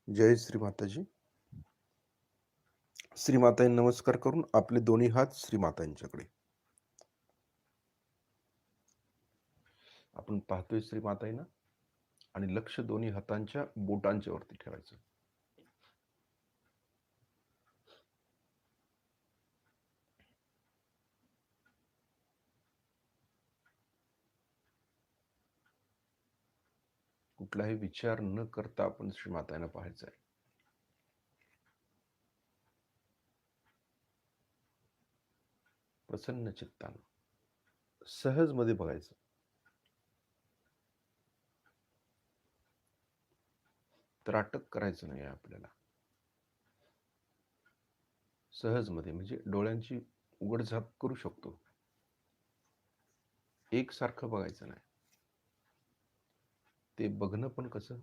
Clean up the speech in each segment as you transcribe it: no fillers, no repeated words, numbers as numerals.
जय श्री माताजी. श्रीमातांना नमस्कार करून आपले दोन्ही हात श्रीमातांच्याकडे. आपण पाहतोय श्रीमातांना आणि लक्ष दोन्ही हातांच्या बोटांच्या वरती ठेवायचं. कुठलाही विचार न करता आपण श्रीमातांना पाहायचं आहे. प्रसन्न चित्तानं सहज मध्ये बघायचं. तर अटक करायचं नाही आपल्याला. सहज मध्ये म्हणजे डोळ्यांची उघडझाप करू शकतो. एकसारखं बघायचं नाही. ते बघणं पण कसं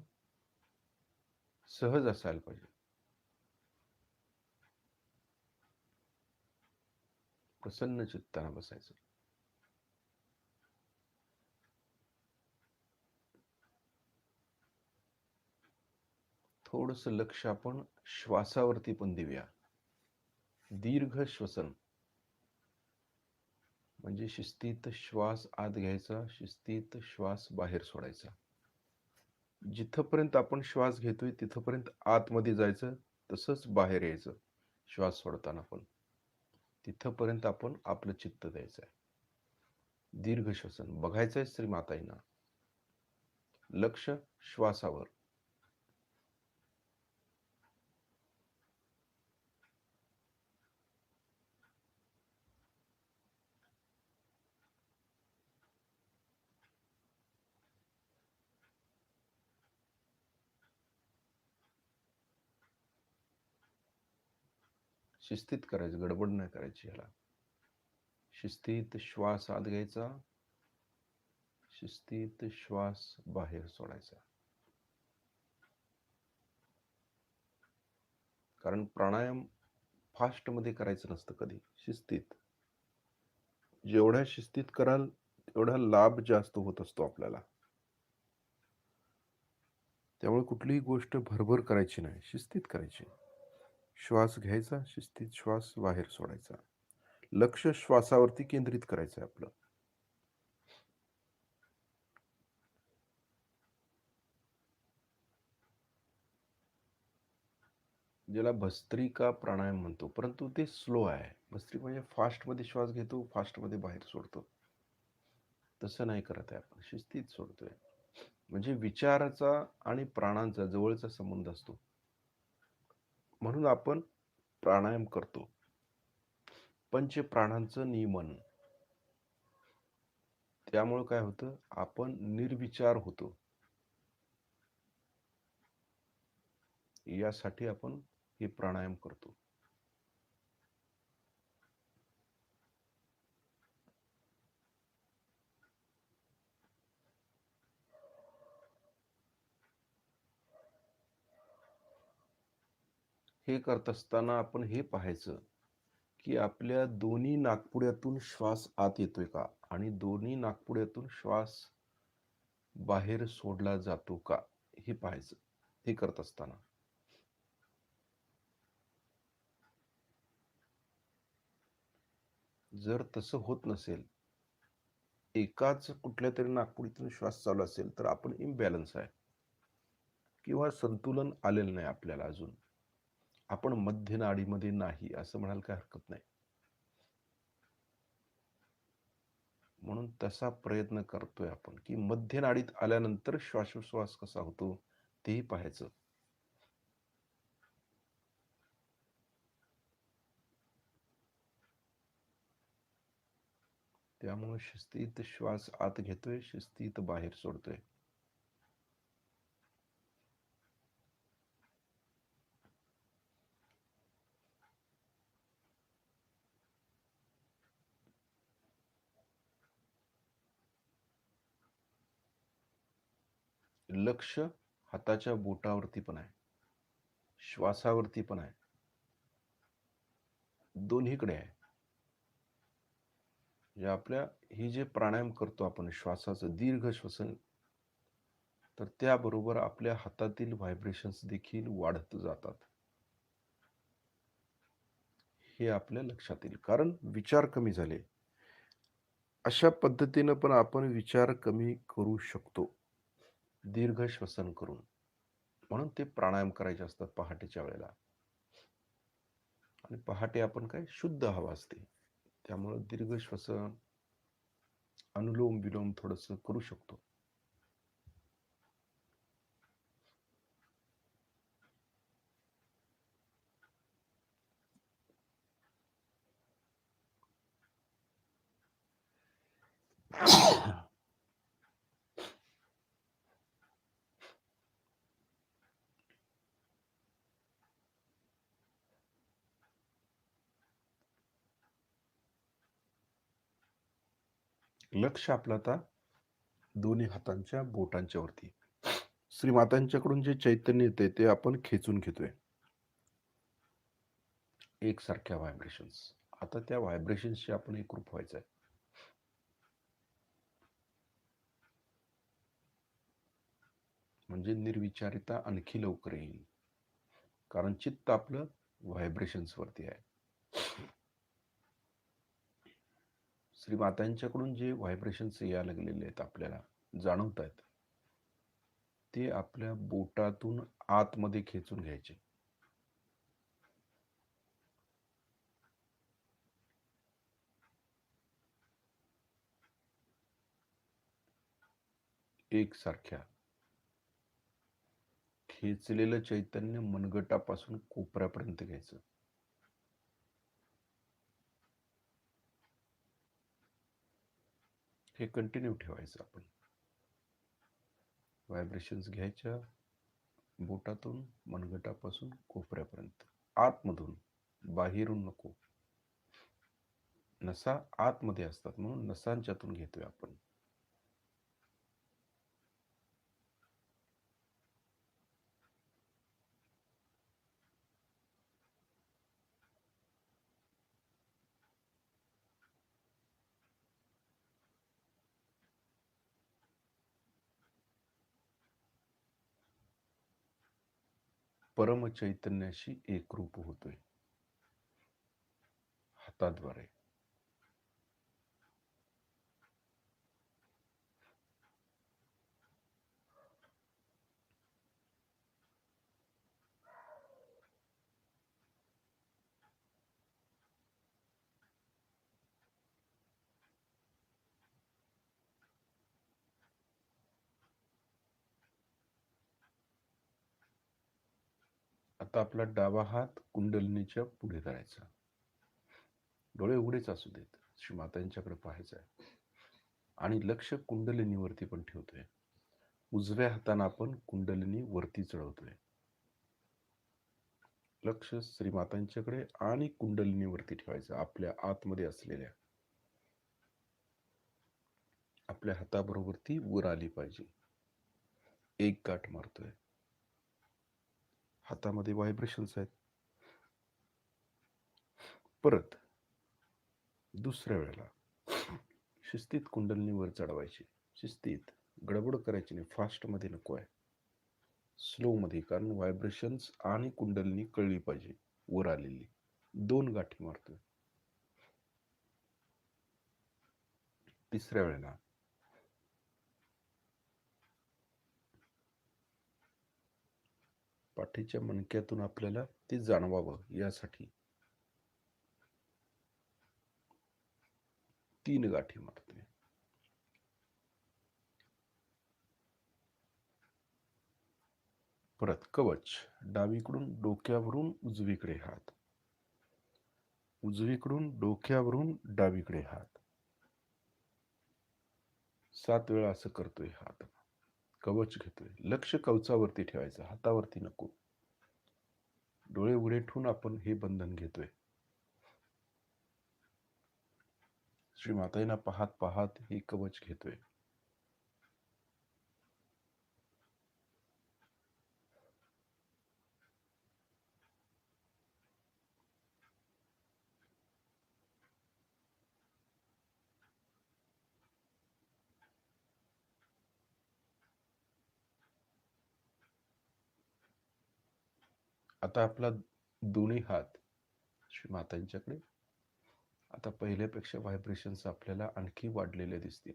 सहज असायला पाहिजे. प्रसन्न चित्तानं बसायचं. थोडंसं लक्ष आपण श्वासावरती पण देऊया. दीर्घ श्वसन म्हणजे शिस्तीत श्वास आत घ्यायचा, शिस्तीत श्वास बाहेर सोडायचा. जिथपर्यंत आपण श्वास घेतोय तिथपर्यंत आतमध्ये जायचं, तसंच बाहेर यायचं. श्वास सोडताना पण तिथपर्यंत आपण आपलं चित्त द्यायचं आहे. दीर्घ श्वसन बघायचंय श्रीमातांना. लक्ष श्वासावर. शिस्तीत करायचं, गडबड नाही करायची. ह्याला शिस्तीत श्वास आत घ्यायचा, शिस्तीत श्वास बाहेर सोडायचा. कारण प्राणायाम फास्ट मध्ये करायचं नसतं कधी. शिस्तीत, जेवढ्या शिस्तीत कराल तेवढा लाभ जास्त होत असतो आपल्याला. त्यामुळे कुठलीही गोष्ट भरभर करायची नाही, शिस्तीत करायची. श्वास घ्यायचा, शिस्तीत श्वास बाहेर सोडायचा. लक्ष श्वासावरती केंद्रित करायचं आहे आपलं. ज्याला भस्त्रिका प्राणायाम म्हणतो, परंतु ते स्लो आहे. भस्त्रिका म्हणजे फास्ट मध्ये श्वास घेतो, फास्ट मध्ये बाहेर सोडतो. तसं नाही करत आहे आपण, शिस्तीत सोडतोय. म्हणजे विचाराचा आणि प्राणांचा जवळचा संबंध असतो, म्हणून आपण प्राणायाम करतो. पंच प्राणांचं नियमन. त्यामुळे काय होतं, आपण निर्विचार होतो. यासाठी आपण हे प्राणायाम करतो. हे करत असताना आपण हे पाहायचं की आपल्या दोन्ही नाकपुड्यातून श्वास आत येतोय का आणि दोन्ही नाकपुड्यातून श्वास बाहेर सोडला जातो का, हे पाहायचं. हे करत असताना जर तसं होत नसेल, एकाच कुठल्या तरी नाकपुडीतून श्वास चालू असेल, तर आपण इम्बॅलन्स आहे किंवा संतुलन आलेलं नाही आपल्याला अजून. आपण मध्य नाडीमध्ये नाही असं म्हणायला काही हरकत नाही. म्हणून तसा प्रयत्न करतोय आपण की मध्य नाडीत आल्यानंतर श्वासोश्वास कसा होतो तेही पाहायचं. त्यामुळे शिस्तीत श्वास आत घेतोय, शिस्तीत बाहेर सोडतोय. लक्ष हाताच्या बोटावरती पण आहे, श्वासावरती पण आहे, दोन्हीकडे आहे. म्हणजे आपल्या ही जे प्राणायाम करतो आपण, श्वासाचं दीर्घ श्वसन, तर त्याबरोबर आपल्या हातातील व्हायब्रेशन्स देखील वाढत जातात. हे आपल्या लक्षात येईल, कारण विचार कमी झाले. अशा पद्धतीनं पण आपण विचार कमी करू शकतो, दीर्घ श्वसन करून. म्हणून ते प्राणायाम करायचे असतात पहाटेच्या वेळेला. आणि पहाटे आपण काय शुद्ध हवा असते, त्यामुळे दीर्घ श्वसन, अनुलोम विलोम थोडस करू शकतो. लक्ष आपलं आता दोन्ही हातांच्या बोटांच्या वरती. श्रीमातांच्याकडून जे चैतन्य येते ते आपण खेचून घेतोय, एकसारख्या व्हायब्रेशन्स. आता त्या व्हायब्रेशन्सशी आपण एकरूप व्हायचं आहे. म्हणजे निर्विचारिता आणखी लवकर येईल, कारण चित्त आपलं व्हायब्रेशन्स वरती आहे. श्रीमातांच्याकडून जे व्हायब्रेशन्स यायला लागलेले आहेत, आपल्याला जाणवत आहेत, ते आपल्या बोटातून आतमध्ये खेचून घ्यायचे. एकसारख्या खेचलेलं चैतन्य मनगटापासून कोपऱ्यापर्यंत घ्यायचं. हे कंटिन्यू ठेवायचं आपण. व्हायब्रेशन्स घ्यायच्या बोटातून मनगटापासून कोपऱ्यापर्यंत, आतमधून, बाहेरून नको. नसा आतमध्ये असतात म्हणून नसांच्यातून घेतोय आपण. परमचैतन्याशी एकरूप होतोय हाताद्वारे. आता आपला डावा हात कुंडलिनीच्या पुढे करायचा. डोळे उघडेच असू देत, श्रीमातांच्याकडे पाहायचं आहे आणि लक्ष कुंडलिनीवरती पण ठेवतोय. उजव्या हाताने आपण कुंडलिनी वरती चढवतोय. लक्ष श्रीमातांच्याकडे आणि कुंडलिनीवरती ठेवायचं, आपल्या आतमध्ये असलेल्या. आपल्या हाताबरोबर ती वर आली पाहिजे. एक गाठ मारतोय, हातामध्ये व्हायब्रेशन्स आहेत. परत दुसऱ्या वेळेला शिस्तीत कुंडलिनी वर चढवायची. शिस्तीत, गडबड करायची नाही, फास्ट मध्ये नको आहे, स्लो मध्ये, कारण व्हायब्रेशन्स आणि कुंडलिनी कळली पाहिजे वर आलेली. 2 गाठी मारतोय. तिसऱ्या वेळेला पाठीच्या मणक्यातून आपल्याला ते जाणवावं यासाठी 3 गाठी मारतोय. परत कवच, डावीकडून डोक्यावरून उजवीकडे हात, उजवीकडून डोक्यावरून डावीकडे हात. 7 वेळा असं करतोय हात. कवच घेतोय. लक्ष कवचावरती ठेवायचं, हातावरती नको. डोळे उघडे ठेवून आपण हे बंधन घेतोय. श्री माताईंना पाहत पाहत हे कवच घेतोय. आता आपला दोन्ही हात श्री मातांच्याकडे. आता पहिल्यापेक्षा व्हायब्रेशन्स आपल्याला आणखी वाढलेले दिसतील.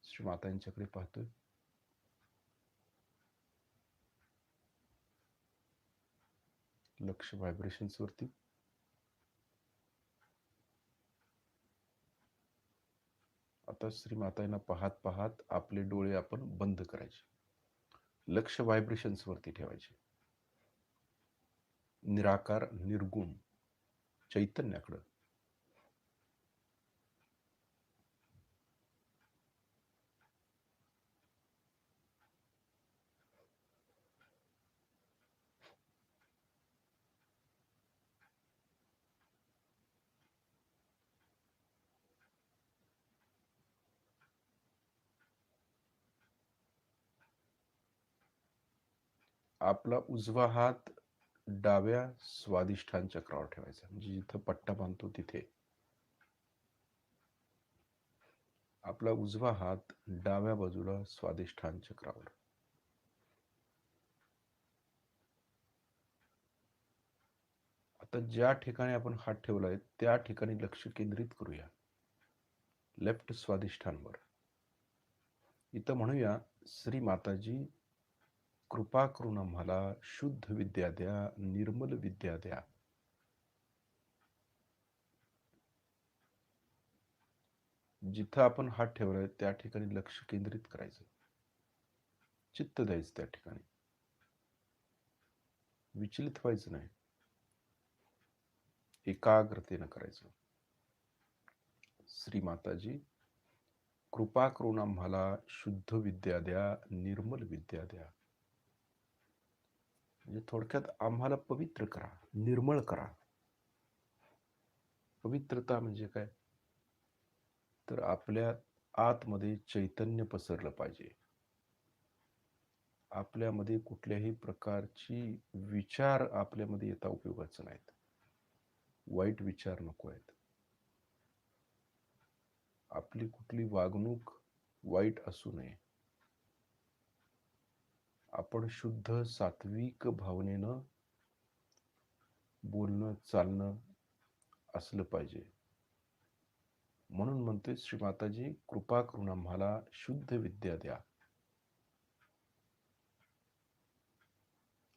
श्री मातांच्याकडे पाहतोय. लक्ष व्हायब्रेशन्स वरती. आता श्री मातांना पाहत पाहत आपले डोळे आपण बंद करायचे. लक्ष व्हायब्रेशन्स वरती ठेवायचे. निराकार निर्गुण चैतन्याकडं. आपला उजवा हात डाव्या स्वादिष्ठान चक्रावर ठेवायचा, म्हणजे जिथं पट्टा बांधतो तिथे. आपला उजवा हात डाव्या बाजूला स्वादिष्ठान चक्रावर. आता ज्या ठिकाणी आपण हात ठेवलाय त्या ठिकाणी लक्ष केंद्रित करूया, लेफ्ट स्वादिष्ठानवर. इथं म्हणूया, श्री माताजी कृपा करून आम्हाला शुद्ध विद्या द्या, निर्मल विद्या द्या. जिथं आपण हात ठेवलाय त्या ठिकाणी लक्ष केंद्रित करायचं, चित्त द्यायचं त्या ठिकाणी, विचलित व्हायचं नाही, एकाग्रतेनं करायचं. श्री माताजी कृपा करून आम्हाला शुद्ध विद्या द्या, निर्मल विद्या द्या. म्हणजे थोडक्यात आम्हाला पवित्र करा, निर्मळ करा. पवित्रता म्हणजे काय? तर आपल्या आतमध्ये चैतन्य पसरलं पाहिजे. आपल्यामध्ये कुठल्याही प्रकारची विचार आपल्यामध्ये येता उपयोगाचं नाहीत. वाईट विचार नको आहेत. आपली कुठली वागणूक वाईट असू नये. आपण शुद्ध सात्विक भावनेनं बोलणं चालणं असलं पाहिजे. म्हणून म्हणते श्री माताजी कृपा करून आम्हाला शुद्ध विद्या द्या.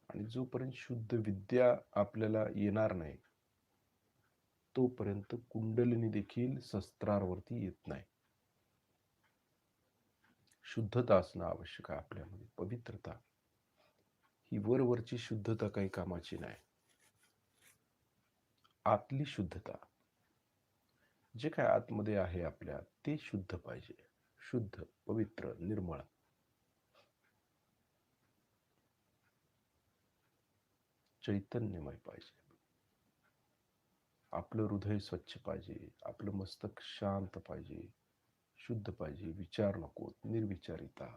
आणि जोपर्यंत शुद्ध विद्या आपल्याला येणार नाही तोपर्यंत कुंडलिनी देखील शस्त्रावरती येत नाही. शुद्धता असणं आवश्यक आहे आपल्यामध्ये. पवित्रता ही वरवरची शुद्धता काही कामाची नाही. आतली शुद्धता, जे काय आतमध्ये आहे आपल्या, ते शुद्ध पाहिजे. शुद्ध, पवित्र, निर्मळ. चैतन्यमय पाहिजे. आपलं हृदय स्वच्छ पाहिजे, आपलं मस्तक शांत पाहिजे, शुद्ध पाहिजे. विचार नको, निर्विचारिता.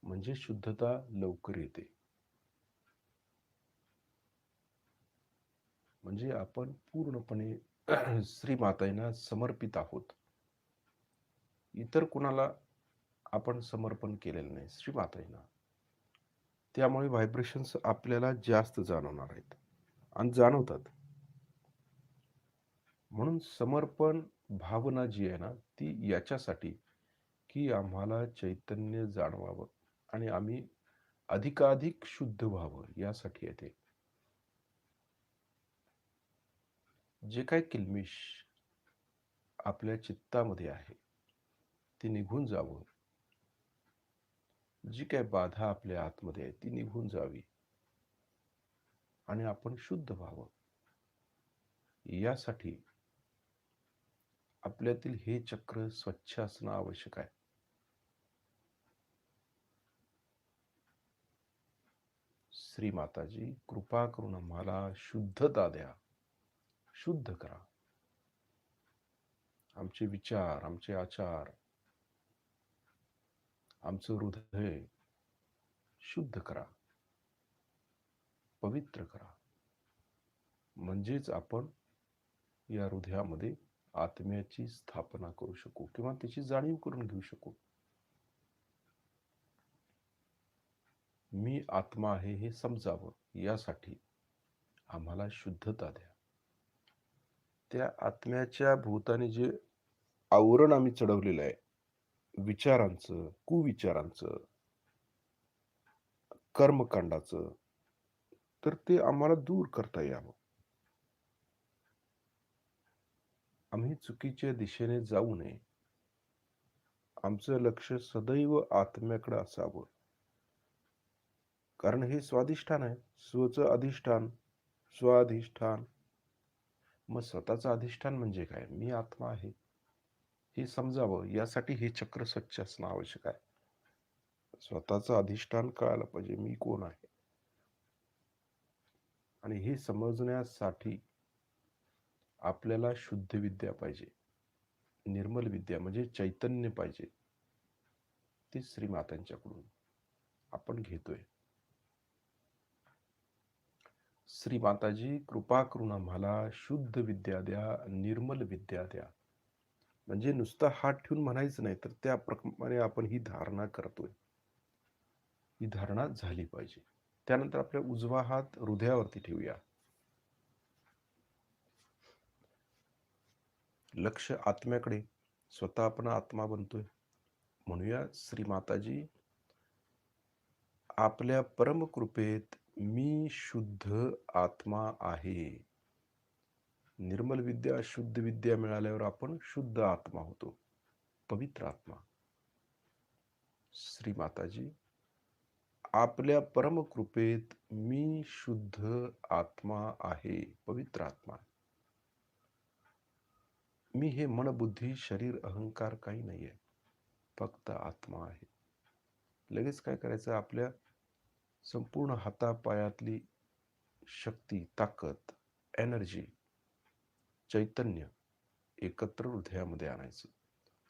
म्हणजे शुद्धता लवकर येते. म्हणजे आपण पूर्णपणे श्री मातांना समर्पित आहोत. इतर कुणाला आपण समर्पण केलेलं नाही, श्री मातांना. त्यामुळे व्हायब्रेशन्स आपल्याला जास्त जाणवणार आहेत आणि जाणवतात. म्हणून समर्पण भावना जी आहे ना, ती याच्यासाठी की आम्हाला चैतन्य जाणवावं आणि आम्ही अधिकाधिक शुद्ध व्हावं, यासाठी येते. जे काय किल्मिश आपल्या चित्तामध्ये आहे ते निघून जावं. जी काय बाधा आपल्या आतमध्ये आहे ती निघून जावी आणि आपण शुद्ध व्हावं, यासाठी आपल्यातील हे चक्र स्वच्छ असणं आवश्यक आहे. श्री माताजी कृपा करून आम्हाला शुद्धता द्या, शुद्ध करा. आमचे विचार, आमचे आचार, आमचं हृदय शुद्ध करा, पवित्र करा. म्हणजेच आपण या हृदयामध्ये आत्म्याची स्थापना करू शकू किंवा त्याची जाणीव करून घेऊ शकू. मी आत्मा आहे हे समजावं, यासाठी आम्हाला शुद्धता द्या. त्या आत्म्याच्या भोवतानी जे आवरण आम्ही चढवलेलं आहे, विचारांचं, कुविचारांचं, कर्मकांडाचं, तर ते आम्हाला दूर करता यावं. आम्ही चुकीच्या दिशेने जाऊ नये. आमचं लक्ष सदैव आत्म्याकडे असावं. कारण हे स्वाधिष्ठान आहे. स्वचं अधिष्ठान, स्वाधिष्ठान. मग स्वतःचं अधिष्ठान म्हणजे काय? मी आत्मा आहे हे समजावं, यासाठी हे चक्र स्वच्छ असणं आवश्यक आहे. स्वतःचं अधिष्ठान कळायला पाहिजे, मी कोण आहे. आणि हे समजण्यासाठी आपल्याला शुद्ध विद्या पाहिजे, निर्मल विद्या म्हणजे चैतन्य पाहिजे. ती श्रीमातांच्याकडून आपण घेतोय. श्री माताजी, कृपा करून आम्हाला शुद्ध विद्या द्या, निर्मल विद्या द्या. म्हणजे नुसतं हात ठेवून म्हणायचं नाही, तर त्याप्रमाणे आपण ही धारणा करतोय. ही धारणा झाली पाहिजे. त्यानंतर आपल्या उजवा हात हृदयावरती ठेवूया. लक्ष आत्म्याकडे. स्वतः आपण आत्मा बनतोय. म्हणूया, श्री माताजी, आपल्या परमकृपेत मी शुद्ध आत्मा आहे. निर्मल विद्या, शुद्ध विद्या मिळाल्यावर आपण शुद्ध आत्मा होतो, पवित्र आत्मा. श्री माताजी, आपल्या परमकृपेत मी शुद्ध आत्मा आहे, पवित्र आत्मा. मी हे मन, बुद्धी, शरीर, अहंकार काही नाहीये, फक्त आत्मा आहे. लगेच काय करायचं? आपल्या संपूर्ण हातापायातली शक्ती, ताकद, एनर्जी, चैतन्य एकत्र हृदयामध्ये आणायचं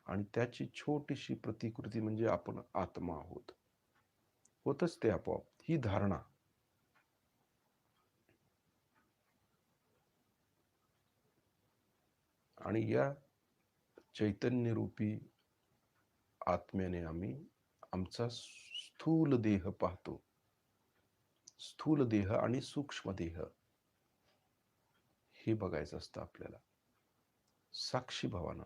आणि त्याची छोटीशी प्रतिकृती म्हणजे आपण आत्मा आहोत. होतच ते आपोआप, ही धारणा. आणि या चैतन्य रूपी आत्म्याने आम्ही आमचा स्थूल देह पाहतो. स्थूल देह आणि सूक्ष्म देह हे बघायचं असतं आपल्याला. साक्षी भावानं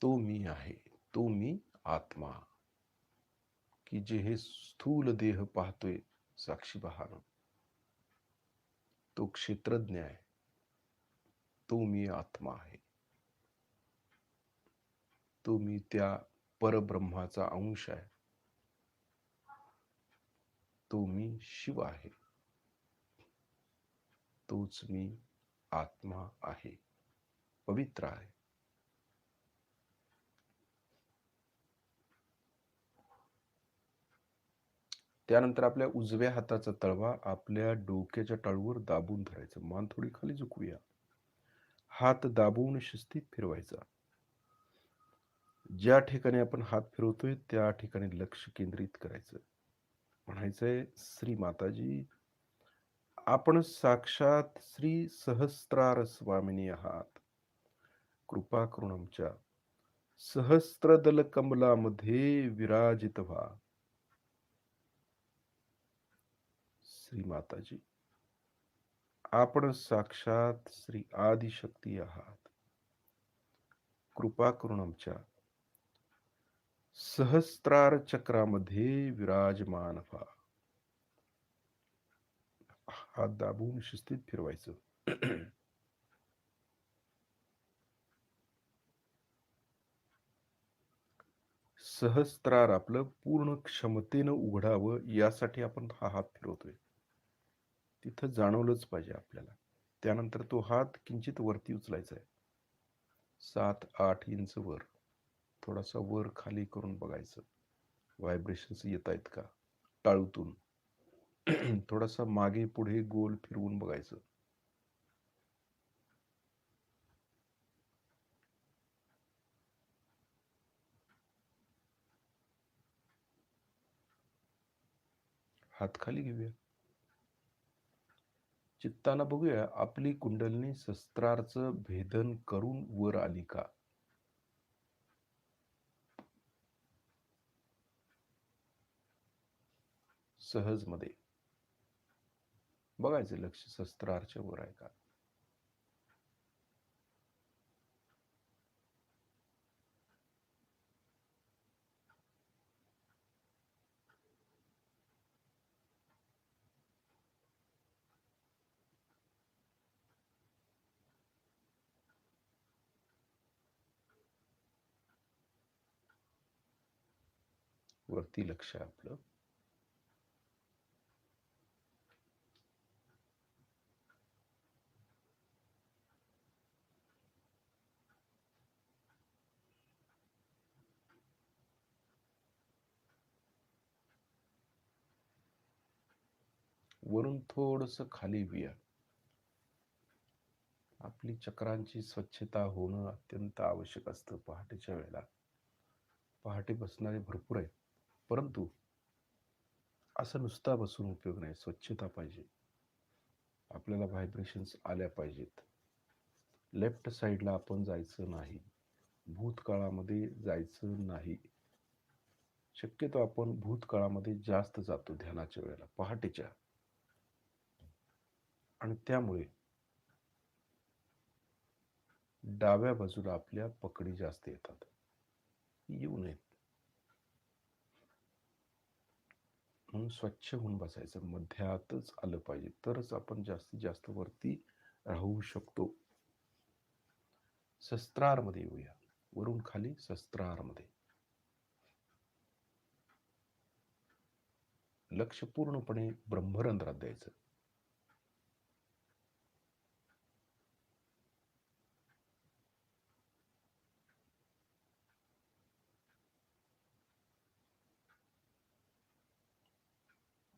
तो मी आहे, तो मी आत्मा, की जे हे स्थूल देह पाहतोय साक्षी भावानं, तो क्षेत्रज्ञ आहे, तो मी आत्मा आहे. तो मी त्या परब्रह्माचा अंश आहे. तो मी शिव आहे. तोच मी आत्मा आहे, पवित्र आहे. त्यानंतर आपल्या उजव्या हाताचा तळवा आपल्या डोक्याच्या टाळूवर दाबून धरायचं. मान थोडी खाली झुकवूया. हात दाबून शिस्तीत फिरवायचा. ज्या ठिकाणी आपण हात फिरवतोय त्या ठिकाणी लक्ष केंद्रित करायचं. म्हणायचंय, श्री माताजी, आपण साक्षात श्री सहस्त्रार स्वामिनी आहात. कृपा करून आमच्या सहस्त्रदल कमलामध्ये विराजित व्हा. श्री माताजी, आपण साक्षात श्री आदिशक्ती आहात. कृपा करून आमच्या सहस्त्रार चक्रामध्ये विराजमान व्हा. हात दाबून शिस्तीत फिरवायचं. सहस्त्रार आपलं पूर्ण क्षमतेनं उघडावं, यासाठी आपण हा हात फिरवतोय. तिथं जाणवलंच पाहिजे आपल्याला. त्यानंतर तो हात किंचित वरती उचलायचा आहे, 7-8 इंच वर. थोडासा वर खाली करून बघायचं, व्हायब्रेशन्स येत आहेत का टाळूतून. थोडासा मागे पुढे गोल फिरवून बघायचं. हात खाली घेऊया. चित्ताला बघूया, आपली कुंडलिनी शस्त्रार्चं भेदन करून वर आली का. सहज मध्ये बघायचे लक्ष सहस्त्रारच्या वर आहे का. वरती लक्ष आपलं. वरून थोडस खाली येऊया. आपली चक्रांची स्वच्छता होणं अत्यंत आवश्यक असतं पहाटेच्या वेळेला. पहाटे बसणारे भरपूर आहेत, परंतु असं नुसता बसून उपयोग नाही. स्वच्छता पाहिजे, आपल्याला व्हायब्रेशन्स आल्या पाहिजेत. लेफ्ट साईडला आपण जायचं नाही, भूतकाळामध्ये जायचं नाही. शक्यतो आपण भूतकाळामध्ये जास्त जातो ध्यानाच्या वेळेला पहाटेच्या, आणि त्यामुळे डाव्या बाजूला आपल्या पकडी जास्त येतात, येऊ नयेत. म्हणून स्वच्छ होऊन बसायचं, मध्यातच आलं पाहिजे, तरच आपण जास्तीत जास्त वरती राहू शकतो. शस्त्रारमध्ये येऊया, वरून खाली शस्त्रारमध्ये. लक्ष पूर्णपणे ब्रह्मरंध्रात द्यायचं.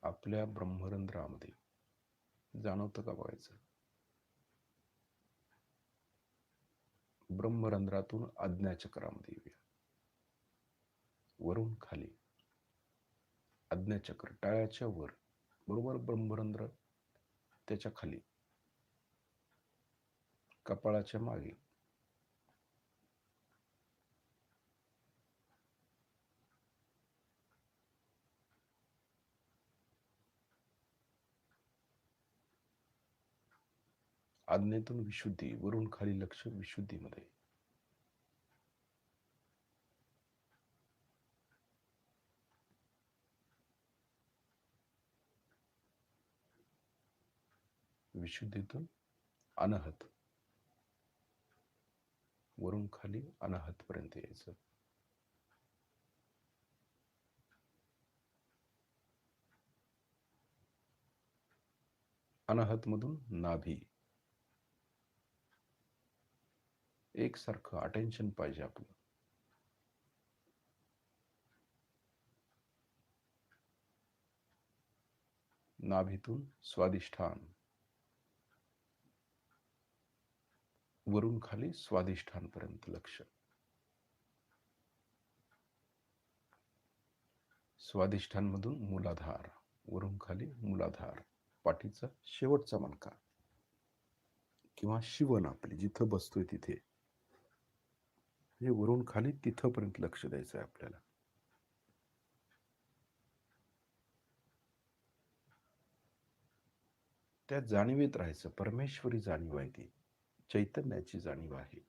आपल्या ब्रह्मरंध्रामध्ये जाणवतं का बघायचं. ब्रह्मरंध्रातून आज्ञाचक्रामध्ये येऊया, वरून खाली. आज्ञाचक्र टाळ्याच्या वर, बरोबर ब्रह्मरंध्र त्याच्या खाली, कपाळाच्या मागे. आज्ञेतून विशुद्धी, वरून खाली लक्ष विशुद्धीमध्ये. विशुद्धीतून अनाहत, वरून खाली अनाहत पर्यंत यायचं. अनाहत मधून नाभी. एकसारखं अटेन्शन पाहिजे आपलं. नाभीतून स्वादिष्ठान, वरून खाली स्वादिष्ठान पर्यंत लक्ष. स्वादिष्ठान मधून मूलाधार, वरून खाली मूलाधार, पाठीचा शेवटचा मणका किंवा शिवण आपली जिथं बसतोय तिथे, हे वरून खाली तिथपर्यंत लक्ष द्यायचं आहे आपल्याला. त्या जाणीवेत राहायचं. परमेश्वरी जाणीव आहे ती, चैतन्याची जाणीव आहे.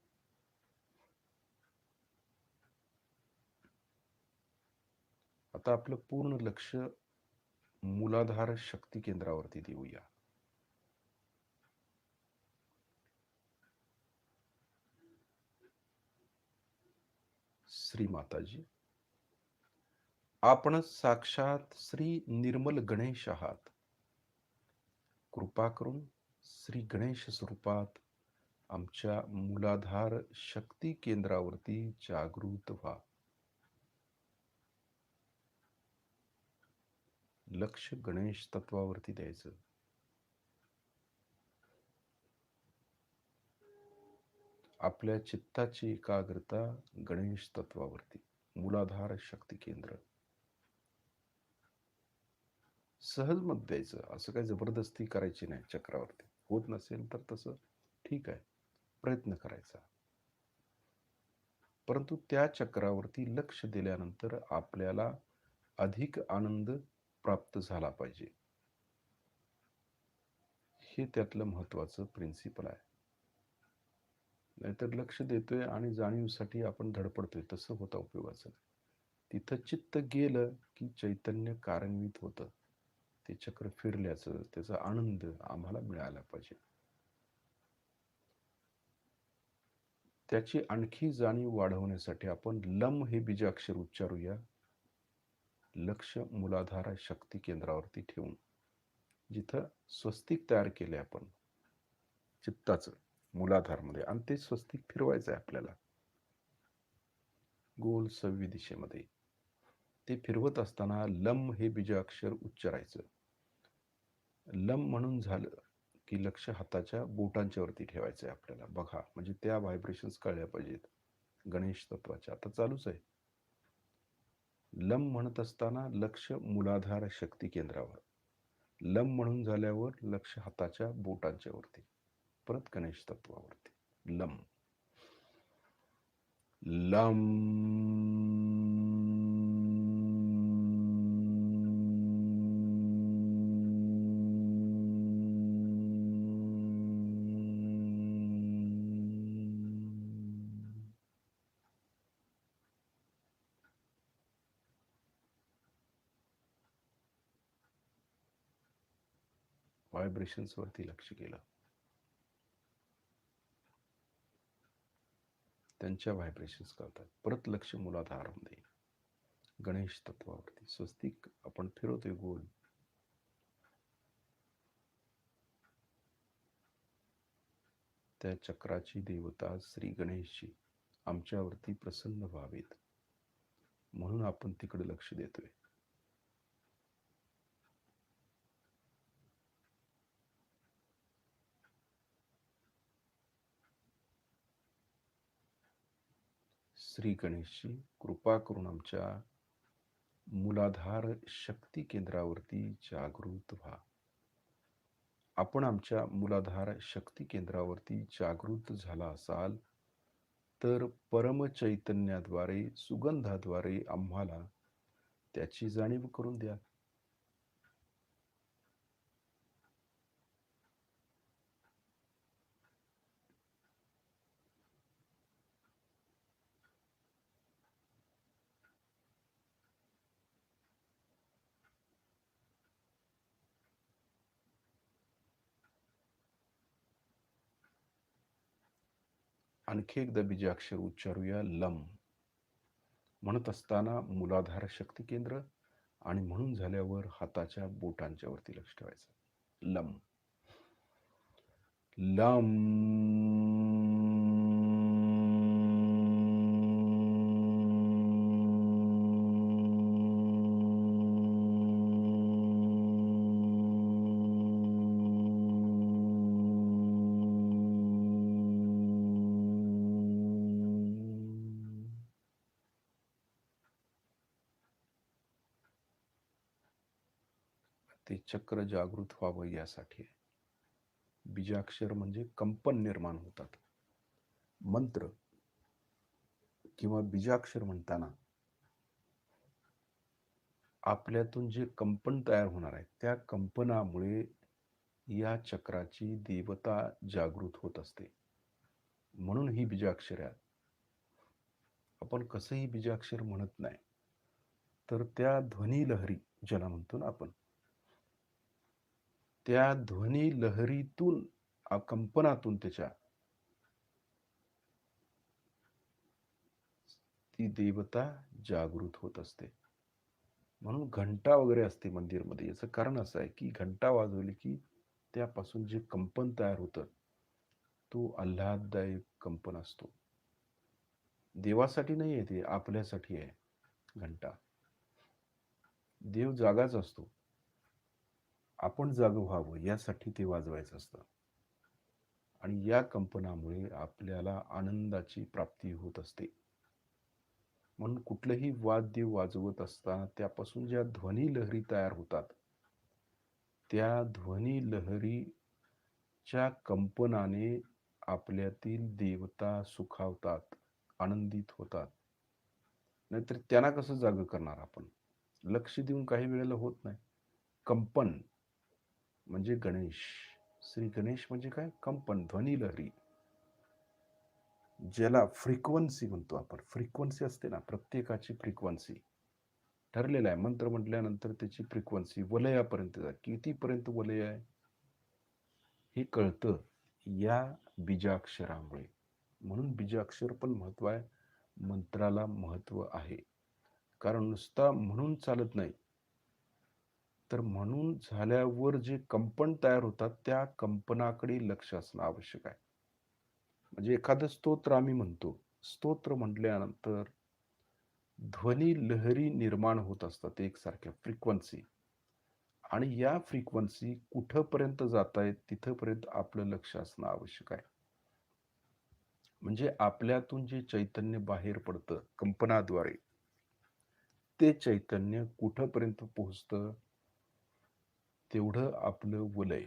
आता आपलं पूर्ण लक्ष मूलाधार शक्ती केंद्रावरती देऊया. श्री माताजी, आपण साक्षात श्री निर्मल गणेश आहात. कृपा करून श्री गणेश स्वरूपात आमच्या मूलाधार शक्ती केंद्रावरती जागृत व्हा. लक्ष गणेश तत्वावरती द्यायचं. आपल्या चित्ताची एकाग्रता गणेश तत्वावरती, मूलाधार शक्ती केंद्र. सहज मत द्यायचं, असं काही जबरदस्ती करायची नाही. चक्रावरती होत नसेल तर तसं ठीक आहे, प्रयत्न करायचा. परंतु त्या चक्रावरती लक्ष दिल्यानंतर आपल्याला अधिक आनंद प्राप्त झाला पाहिजे. हे त्यातलं महत्वाचं प्रिन्सिपल आहे. नाहीतर लक्ष देतोय आणि जाणीवसाठी आपण धडपडतोय, तसं होता उपयोगाचं. तिथं चित्त गेलं की चैतन्य कार्यान्वित होतं. ते चक्र फिरल्याचं त्याचा आनंद आम्हाला मिळाला पाहिजे. त्याची आणखी जाणीव वाढवण्यासाठी आपण लम हे बीजाक्षर उच्चारूया. लक्ष मूलाधार शक्ती केंद्रावरती ठेवून जिथं स्वस्तिक तयार केले आपण चित्ताचं मूलाधारमध्ये, आणि ते स्वस्तिक फिरवायचं आहे आपल्याला गोल सव्वी दिशेमध्ये. ते फिरवत असताना लम हे बीजाक्षर उच्चारायचं. लम म्हणून झालं की लक्ष हाताच्या बोटांच्या वरती ठेवायचं आहे आपल्याला. बघा, म्हणजे त्या व्हायब्रेशन्स कळल्या पाहिजेत गणेश तत्वाच्या. आता चालूच आहे. लम म्हणत असताना लक्ष मूलाधार शक्ती केंद्रावर. लम म्हणून झाल्यावर लक्ष हाताच्या बोटांच्या वरती, परत गणेश तत्वावरती. लम लम. व्हायब्रेशन्स वरती लक्ष केलं, त्यांच्या व्हायब्रेशन्स करतात. परत लक्ष मूलाधारामध्ये गणेश तत्वावरती. स्वस्तिक आपण फिरवतोय गोल. त्या चक्राची देवता श्री गणेशजी आमच्यावरती प्रसन्न व्हावेत म्हणून आपण तिकडे लक्ष देतोय. श्री गणेशजी कृपा करून आमच्या मूलाधार शक्ती केंद्रावरती जागृत व्हा. आपण आमच्या मूलाधार शक्ती केंद्रावरती जागृत झाला असाल तर परम चैतन्याद्वारे सुगंधाद्वारे आम्हाला त्याची जाणीव करून द्या. आणखी एकदा बीजाक्षर उच्चारूया. लम म्हणत असताना मूलाधार शक्ती केंद्र, आणि म्हणून झाल्यावर हाताच्या बोटांच्या वरती लक्ष ठेवायचं. Lump lump. ते चक्र जागृत व्हावं यासाठी. बीजाक्षर म्हणजे कंपन निर्माण होतात. मंत्र किंवा बीजाक्षर म्हणताना आपल्यातून जे कंपन तयार होणार आहे त्या कंपनामुळे या चक्राची देवता जागृत होत असते. म्हणून ही बीजाक्षर आहे. आपण कसंही बीजाक्षर म्हणत नाही तर त्या ध्वनी लहरी ज्याला म्हणतो ना आपण, त्या ध्वनी लहरीतून कंपनातून त्याच्या ती देवता जागृत होत असते. म्हणून घंटा वगैरे असते मंदिरमध्ये. याचं कारण असं आहे की घंटा वाजवली की त्यापासून जे कंपन तयार होतं तो आल्हाददायक कंपन असतो. देवासाठी नाही आहे, ते आपल्यासाठी आहे. घंटा देव जागाच असतो, आपण जाग व्हावं यासाठी ते वाजवायचं असतं. आणि या कंपनामुळे आपल्याला आनंदाची प्राप्ती होत असते. म्हणून कुठलंही वाद्य वाजवत असताना त्यापासून ज्या ध्वनी लहरी तयार होतात त्या ध्वनी लहरीच्या कंपनाने आपल्यातील देवता सुखावतात, आनंदित होतात. नाहीतर त्यांना कसं जाग करणार आपण? लक्ष देऊन काही वेळेला होत नाही. कंपन म्हणजे गणेश. श्री गणेश म्हणजे काय? कंपन, ध्वनी लहरी, ज्याला फ्रिक्वन्सी म्हणतो आपण. फ्रिक्वन्सी असते ना, प्रत्येकाची फ्रिक्वन्सी ठरलेलं आहे. मंत्र म्हटल्यानंतर त्याची फ्रिक्वन्सी वलयापर्यंत जा. कितीपर्यंत वलय आहे हे कळतं या बीजाक्षरामुळे. म्हणून बीजाक्षर पण महत्व आहे, मंत्राला महत्व आहे. कारण नुसता म्हणून चालत नाही, तर म्हणून झाल्यावर जे कंपन तयार होतात त्या कंपनाकडे लक्ष असणं आवश्यक आहे. म्हणजे एखादं स्तोत्र आम्ही म्हणतो, स्तोत्र म्हटल्यानंतर ध्वनी लहरी निर्माण होत असतात एकसारख्या फ्रिक्वन्सी, आणि या फ्रिक्वन्सी कुठपर्यंत जात आहेत तिथपर्यंत आपलं लक्ष असणं आवश्यक आहे. म्हणजे आपल्यातून जे चैतन्य बाहेर पडतं कंपनाद्वारे, ते चैतन्य कुठपर्यंत पोहोचतं तेवढं आपलं वलय,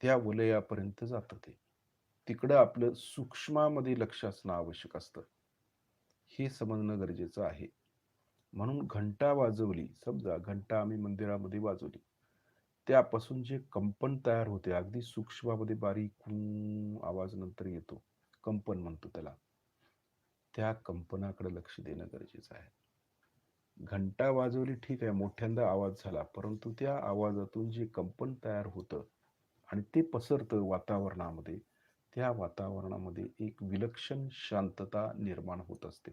त्या वलयापर्यंत जातं. ते तिकडं आपलं सूक्ष्मामध्ये लक्ष असणं आवश्यक असतं. हे समजणं गरजेचं आहे. म्हणून घंटा वाजवली, समजा घंटा आम्ही मंदिरामध्ये वाजवली, त्यापासून जे कंपन तयार होते अगदी सूक्ष्मामध्ये बारीक आवाज नंतर येतो, कंपन म्हणतो त्याला, त्या कंपनाकडे लक्ष देणं गरजेचं आहे. घंटा वाजवली ठीक आहे, मोठ्यांदा आवाज झाला, परंतु त्या आवाजातून जे कंपन तयार होतं आणि ते पसरतं वातावरणामध्ये, त्या वातावरणामध्ये एक विलक्षण शांतता निर्माण होत असते.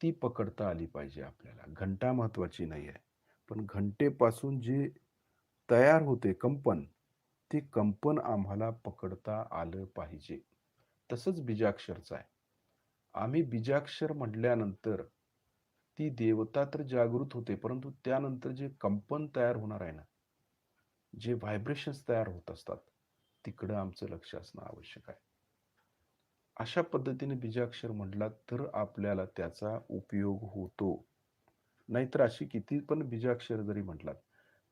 ती पकडता आली पाहिजे आपल्याला. घंटा महत्वाची नाही आहे, पण घंटेपासून जे तयार होते कंपन, ते कंपन आम्हाला पकडता आलं पाहिजे. तसंच बीजाक्षरचं आहे. आम्ही बीजाक्षर म्हटल्यानंतर ती देवता तर जागृत होते, परंतु त्यानंतर जे कंपन तयार होणार आहे ना, जे व्हायब्रेशन्स तयार होत असतात, तिकडं आमचं लक्ष असणं आवश्यक आहे. अशा पद्धतीने बीजाक्षर म्हटला तर आपल्याला त्याचा उपयोग होतो. नाहीतर अशी किती पण बीजाक्षर जरी म्हटलात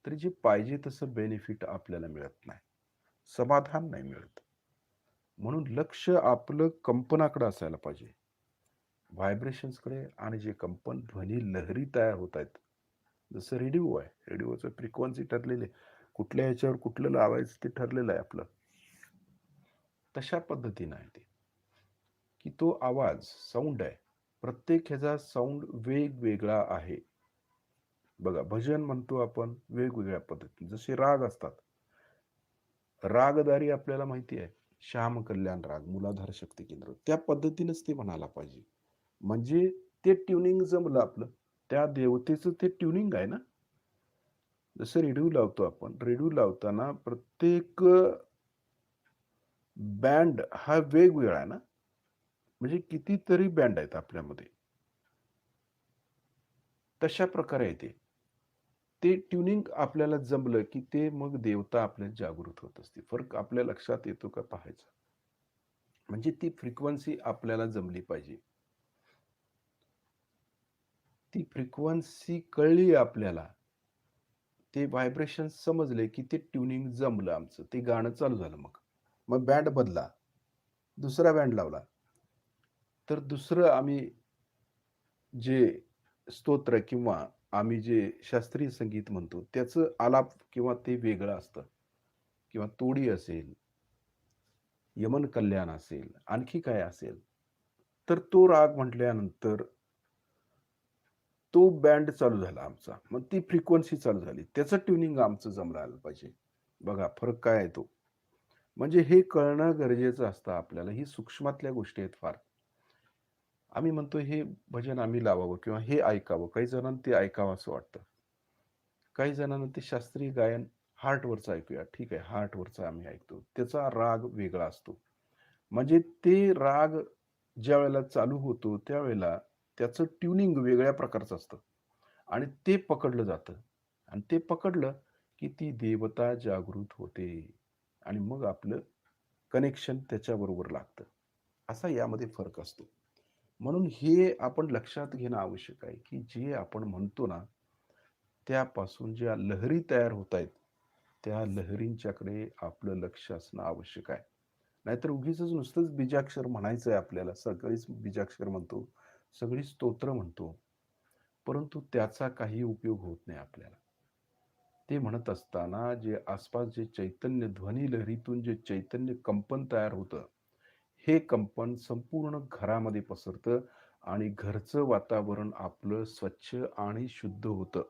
तरी जे पाहिजे तसं बेनिफिट आपल्याला मिळत नाही, समाधान नाही मिळत. म्हणून लक्ष आपलं कंपनाकडे असायला पाहिजे, व्हायब्रेशन्सकडे. आणि जे कंपन ध्वनी लहरी तयार होत आहेत, जसं रेडिओ आहे, रेडिओचं फ्रिक्वन्सी ठरलेली, कुठल्या ह्याच्यावर कुठलं लावायचं ते ठरलेलं आहे आपलं. तशा पद्धतीनं आहे ते, की तो आवाज साऊंड आहे, प्रत्येक ह्याचा साऊंड वेगवेगळा आहे. बघा, भजन म्हणतो आपण वेगवेगळ्या पद्धतीने, जसे राग असतात. रागदारी आपल्याला माहिती आहे, श्याम कल्याण राग, मूलाधार शक्ती केंद्र, त्या पद्धतीनेच ते म्हणायला पाहिजे. म्हणजे ते ट्युनिंग जमलं आपलं, त्या देवतेचं ते ट्युनिंग आहे ना. जसं रेडिओ लावतो आपण, रेडिओ लावताना प्रत्येक बँड हा वेगवेगळा आहे ना, म्हणजे कितीतरी बँड आहेत आपल्यामध्ये. तशा प्रकारे आहे ते ट्युनिंग आपल्याला जमलं की ते मग देवता आपल्या जागृत होत असते. फरक आपल्या लक्षात येतो का पाहायचं. म्हणजे ती फ्रिक्वन्सी आपल्याला जमली पाहिजे. ती फ्रिक्वन्सी कळली आपल्याला, ते व्हायब्रेशन समजले की ते ट्युनिंग जमलं आमचं, ते गाणं चालू झालं. मग बँड बदला, दुसरा बँड लावला, तर दुसरं आम्ही जे स्तोत्र किंवा आम्ही जे शास्त्रीय संगीत म्हणतो त्याचं आलाप किंवा ते वेगळं असतं, किंवा तोडी असेल, यमन कल्याण असेल, आणखी काय असेल, तर तो राग म्हटल्यानंतर तो बँड चालू झाला आमचा, मग ती फ्रिक्वन्सी चालू झाली, त्याचं ट्युनिंग आमचं जमलं पाहिजे. बघा फरक काय आहे तो. म्हणजे हे कळणं गरजेचं असतं आपल्याला. ही सूक्ष्मातल्या गोष्टी आहेत फार. आम्ही म्हणतो हे भजन आम्ही लावावं किंवा हे ऐकावं, काही जणांना ते ऐकावं असं वाटतं, काही जणांना ते शास्त्रीय गायन हार्टवरचं ऐकूया, ठीक आहे, हार्टवरचं आम्ही ऐकतो, त्याचा राग वेगळा असतो. म्हणजे ते राग ज्या वेळेला चालू होतो त्यावेळेला त्याचं ट्युनिंग वेगळ्या प्रकारचं असतं, आणि ते पकडलं जातं, आणि ते पकडलं की ती देवता जागृत होते, आणि मग आपलं कनेक्शन त्याच्याबरोबर लागतं. असा यामध्ये फरक असतो. म्हणून हे आपण लक्षात घेणं आवश्यक आहे की जे आपण म्हणतो ना, त्यापासून ज्या लहरी तयार होत आहेत, त्या लहरींच्याकडे आपलं लक्ष असणं आवश्यक आहे. नाहीतर उगीच नुसतंच बीजाक्षर म्हणायचं आहे आपल्याला, सगळीच बीजाक्षर म्हणतो, सगळी स्तोत्र म्हणतो, परंतु त्याचा काही उपयोग होत नाही आपल्याला. ते म्हणत असताना जे आसपास जे चैतन्य ध्वनी लहरीतून जे चैतन्य कंपन तयार होतं, हे कंपन संपूर्ण घरामध्ये पसरतं आणि घरचं वातावरण आपलं स्वच्छ आणि शुद्ध होतं.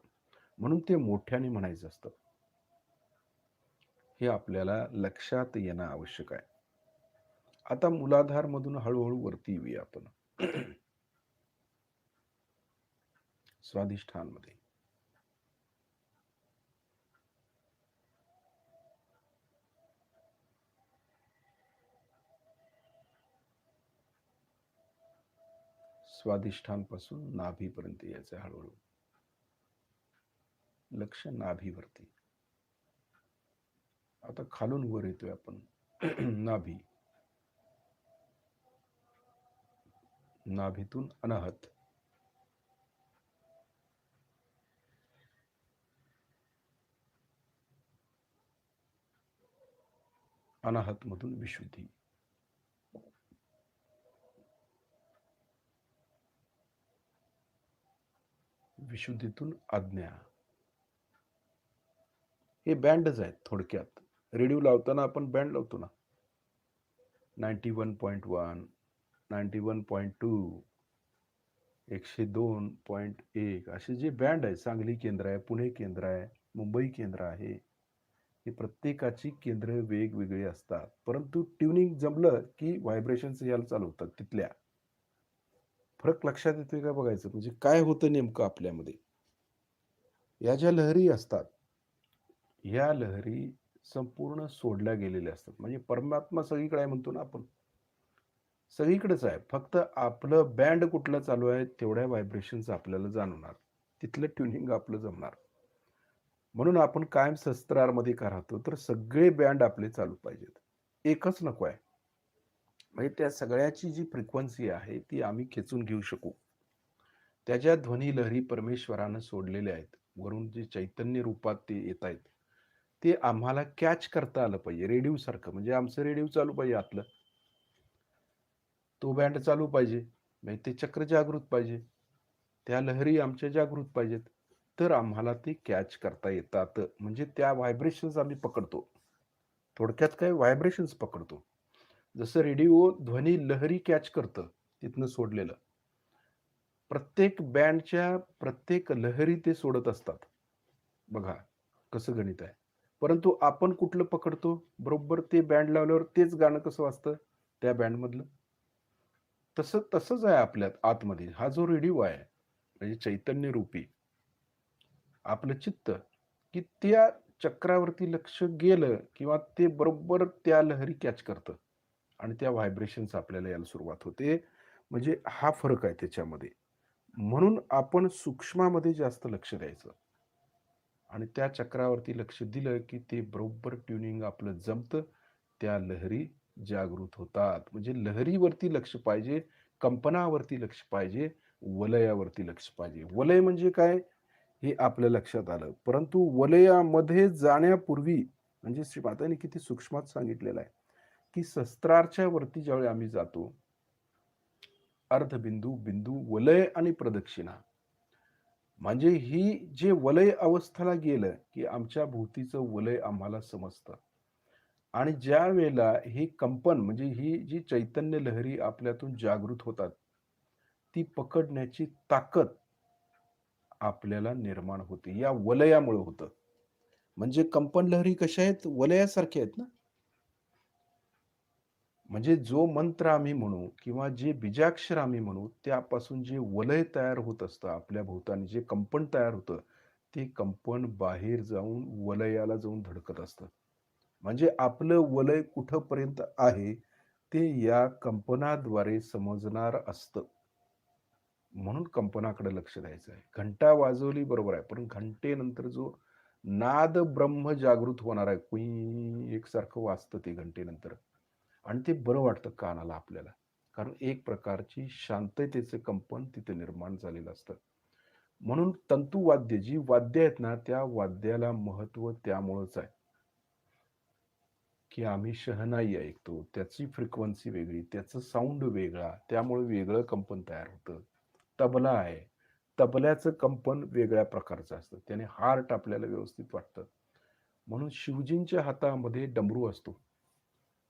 म्हणून ते मोठ्याने म्हणायचं असतं. हे आपल्याला लक्षात येणं आवश्यक आहे. आता मूलाधार मधून हळूहळू वरती येऊया आपण. स्वाधिष्ठान मध्ये. स्वाधिष्ठान पासून नाभीपर्यंत यायचं हळूहळू. लक्ष नाभीवरती. आता खालून वर येतोय आपण. नाभी. नाभीतून अनाहत. अनाहत मधून विशुद्धी. विशुद्धीतून आज्ञा. हे बँडच आहेत थोडक्यात. रेडिओ लावताना आपण बँड लावतो ना, 91.1, 91.2, 102.1 असे जे बँड आहे. सांगली केंद्र आहे, पुणे केंद्र आहे, मुंबई केंद्र आहे. ही प्रत्येकाची केंद्र वेगवेगळी असतात, परंतु ट्युनिंग जमलं की व्हायब्रेशन्स यायला चालू होतात. तिथल्या फरक लक्षात येतोय का बघायचं. म्हणजे काय होतं नेमकं आपल्यामध्ये. या ज्या लहरी असतात, या लहरी संपूर्ण सोडल्या गेलेल्या असतात. म्हणजे परमात्मा सगळीकडे आहे म्हणतो ना आपण, सगळीकडेच आहे. फक्त आपलं बँड कुठलं चालू आहे तेवढ्या व्हायब्रेशन्स आपल्याला जाणवणार, तिथलं ट्युनिंग आपलं जमणार. म्हणून आपण कायम शस्त्रामध्ये का राहतो, तर सगळे बँड आपले चालू पाहिजेत, एकच नको आहे. म्हणजे त्या सगळ्याची जी फ्रिक्वेन्सी आहे ती आम्ही खेचून घेऊ शकू. त्याच्या ध्वनी लहरी परमेश्वरानं सोडलेल्या आहेत. वरून जे चैतन्य रूपात ते येत आहेत, ते आम्हाला कॅच करता आलं पाहिजे. रेडिओ सारखं, म्हणजे आमचं रेडिओ चालू पाहिजे आतलं, तो बँड चालू पाहिजे, म्हणजे ते चक्र जागृत पाहिजे, त्या लहरी आमच्या जागृत पाहिजेत. तर आम्हाला ते कॅच करता येतात. म्हणजे त्या व्हायब्रेशन्स आम्ही पकडतो. थोडक्यात काय, व्हायब्रेशन्स पकडतो. जसं रेडिओ ध्वनी लहरी कॅच करतं तिथनं सोडलेलं, प्रत्येक बँडच्या प्रत्येक लहरी ते सोडत असतात. बघा कसं गणित आहे. परंतु आपण कुठलं पकडतो, बरोबर ते बँड लावल्यावर तेच गाणं कसं वाजतं त्या बँड मधलं. तसंच आहे आपल्यात आतमध्ये. हा जो रेडिओ आहे, म्हणजे चैतन्य रूपी आपलं चित्त, की त्या चक्रावरती लक्ष गेलं किंवा ते बरोबर त्या लहरी कॅच करतं आणि त्या व्हायब्रेशन्स आपल्याला यायला सुरुवात होते. म्हणजे हा फरक आहे त्याच्यामध्ये. म्हणून आपण सूक्ष्मामध्ये जास्त लक्ष द्यायचं आणि त्या चक्रावरती लक्ष दिलं की ते बरोबर ट्युनिंग आपलं जमतं. त्या लहरी जागृत होतात. म्हणजे लहरीवरती लक्ष पाहिजे, कंपनावरती लक्ष पाहिजे, वलयावरती लक्ष पाहिजे. वलय म्हणजे काय हे आपल्या लक्षात आलं, परंतु वलयामध्ये जाण्यापूर्वी म्हणजे श्रीमातांनी किती सूक्ष्मात सांगितलेलं आहे की शस्त्राच्या वरती ज्यावेळी आम्ही जातो, अर्धबिंदू, बिंदू, वलय आणि प्रदक्षिणा, म्हणजे ही जे वलय अवस्थेला गेलं की आमच्या भोवतीचं वलय आम्हाला समजतं. आणि ज्या वेळेला हे कंपन म्हणजे ही जी चैतन्य लहरी आपल्यातून जागृत होतात, ती पकडण्याची ताकद आपल्याला निर्माण होते. या वलयामुळे होतं. म्हणजे कंपन लहरी कशा आहेत, वलयासारख्या आहेत ना. म्हणजे जो मंत्र आम्ही म्हणू किंवा जे बीजाक्षर आम्ही म्हणू, त्यापासून जे वलय तयार होत असतं आपल्या भोवतानी, जे कंपन तयार होतं, ते कंपन बाहेर जाऊन वलयाला जाऊन धडकत असतं. म्हणजे आपलं वलय कुठपर्यंत आहे ते या कंपनाद्वारे समजणार असतं. म्हणून कंपनाकडे लक्ष द्यायचं आहे. घंटा वाजवली बरोबर आहे, पण घंटेनंतर जो नाद ब्रह्म जागृत होणार आहे, कुई एकसारखं वाजतं ते घंटेनंतर आणि ते बरं वाटतं कानाला आपल्याला. कारण एक प्रकारची शांततेचं कंपन तिथे निर्माण झालेलं असतं. म्हणून तंतुवाद्य जी वाद्य आहेत ना, त्या वाद्याला महत्व त्यामुळंच आहे की आम्ही शहनाई ऐकतो, त्याची फ्रिक्वेन्सी वेगळी, त्याचं साऊंड वेगळा, त्यामुळे वेगळं कंपन तयार होतं. तबला आहे, तबल्याचं कंपन वेगळ्या प्रकारचं असतं, त्याने हार्ट आपल्याला व्यवस्थित वाटतं. म्हणून शिवजींच्या हातामध्ये डमरू असतो.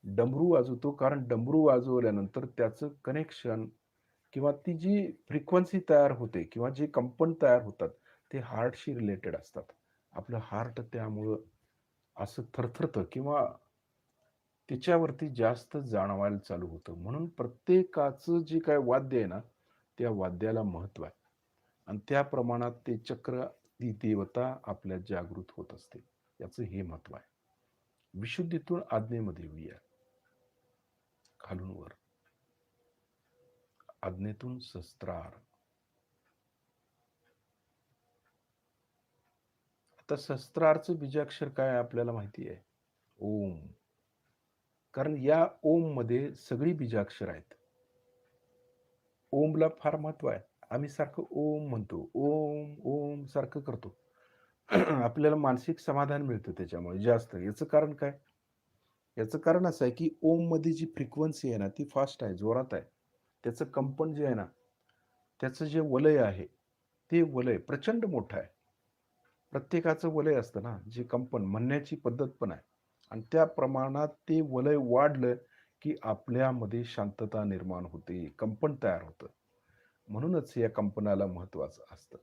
डमरू वाजवतो, कारण डमरू वाजवल्यानंतर त्याचं कनेक्शन किंवा ती जी फ्रिक्वेन्सी तयार होते किंवा जे कंपन तयार होतात ते हार्टशी रिलेटेड असतात. आपलं हार्ट त्यामुळं असं थरथरतं किंवा त्याच्यावरती जास्त जाणवायला चालू होतं. म्हणून प्रत्येकाचं जे काय वाद्य आहे ना, त्या वाद्याला महत्त्व आहे आणि त्या प्रमाणात ते चक्र, ती देवता आपल्यात जागृत होत असते. याचं हे महत्त्व आहे. विशुद्धीतून आज्ञेमध्ये येऊया. खालून वर. आज्ञेतून शस्त्रार. आता शस्त्रारचं बीजाक्षर काय आपल्याला माहिती आहे? ओम. कारण या ओम मध्ये सगळी बीजाक्षर आहेत. ओमला फार महत्व आहे. आम्ही सारखं ओम म्हणतो, ओम ओम सारखं करतो. आपल्याला मानसिक समाधान मिळतं त्याच्यामुळे जास्त. याचं कारण काय? याचं कारण असं आहे की ओम मध्ये जी फ्रिक्वेन्सी आहे ना ती फास्ट आहे, जोरात आहे. त्याचं कंपन जे आहे ना, त्याचं जे वलय आहे ते वलय प्रचंड मोठं आहे. प्रत्येकाचं वलय असतं ना, जे कंपन म्हणण्याची पद्धत पण आहे आणि त्या प्रमाणात ते वलय वाढलं की आपल्यामध्ये शांतता निर्माण होते, कंपन तयार होतं. म्हणूनच या कंपनाला महत्वाचं असतं.